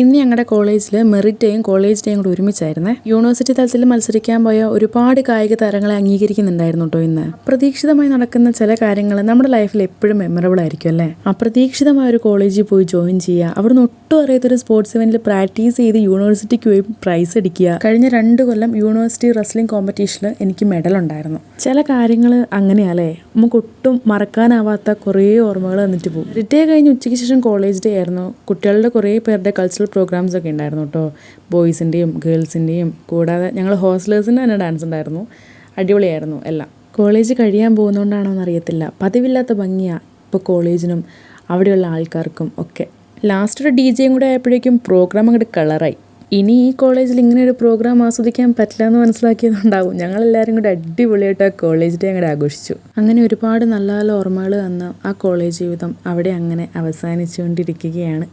ഇന്ന് ഞങ്ങളുടെ കോളേജിൽ മെറിറ്റ് ഡേയും കോളേജ് ഡേയും കൂടെ ഒരുമിച്ചായിരുന്നേ. യൂണിവേഴ്സിറ്റി തലത്തിൽ മത്സരിക്കാൻ പോയ ഒരുപാട് കായിക താരങ്ങളെ അംഗീകരിക്കുന്നുണ്ടായിരുന്നു കേട്ടോ ഇന്ന്. അപ്രതീക്ഷിതമായി നടക്കുന്ന ചില കാര്യങ്ങൾ നമ്മുടെ ലൈഫിൽ എപ്പോഴും മെമ്മറബിൾ ആയിരിക്കും അല്ലേ. അപ്രതീക്ഷിതമായ ഒരു കോളേജിൽ പോയി ജോയിൻ ചെയ്യുക, അവിടുന്ന് ഒട്ടും അറിയാത്തൊരു സ്പോർട്സ് ഇവന്റിൽ പ്രാക്ടീസ് ചെയ്ത് യൂണിവേഴ്സിറ്റിക്ക് പോയി പ്രൈസ് അടിക്കുക. കഴിഞ്ഞ 2 കൊല്ലം യൂണിവേഴ്സിറ്റി റെസ്ലിംഗ് കോമ്പറ്റീഷനിൽ എനിക്ക് മെഡൽ ഉണ്ടായിരുന്നു. ചില കാര്യങ്ങൾ അങ്ങനെയല്ലേ, നമുക്ക് ഒട്ടും മറക്കാനാവാത്ത കുറേ ഓർമ്മകൾ വന്നിട്ട് പോകും. മെറിറ്റ് ഡേ കഴിഞ്ഞ് ഉച്ചയ്ക്ക് ശേഷം കോളേജ് ഡേ ആയിരുന്നു. കുട്ടികളുടെ കുറേ പേരുടെ കൾച്ചറൽ പ്രോഗ്രാംസ് ഒക്കെ ഉണ്ടായിരുന്നു കേട്ടോ, ബോയ്സിൻ്റെയും ഗേൾസിൻ്റെയും. കൂടാതെ ഞങ്ങൾ ഹോസ്റ്റലേഴ്സിന് തന്നെ ഡാൻസ് ഉണ്ടായിരുന്നു. അടിപൊളിയായിരുന്നു എല്ലാം. കോളേജ് കഴിയാൻ പോകുന്നതുകൊണ്ടാണോ എന്നറിയത്തില്ല, പതിവില്ലാത്ത ഭംഗിയാണ് ഇപ്പോൾ കോളേജിനും അവിടെയുള്ള ആൾക്കാർക്കും ഒക്കെ. ലാസ്റ്റ് ഒരു DJ കൂടെ ആയപ്പോഴേക്കും പ്രോഗ്രാം അങ്ങോട്ട് കളറായി. ഇനി ഈ കോളേജിൽ ഇങ്ങനെ ഒരു പ്രോഗ്രാം ആസ്വദിക്കാൻ പറ്റില്ല എന്ന് മനസ്സിലാക്കിയതുണ്ടാവും. ഞങ്ങളെല്ലാവരും കൂടെ അടിപൊളിയായിട്ട് ആ കോളേജ് ഡേ അങ്ങോട്ട് ആഘോഷിച്ചു. അങ്ങനെ ഒരുപാട് നല്ല നല്ല ഓർമ്മകൾ തന്ന ആ കോളേജ് ജീവിതം അവിടെ അങ്ങനെ അവസാനിച്ചുകൊണ്ടിരിക്കുകയാണ്.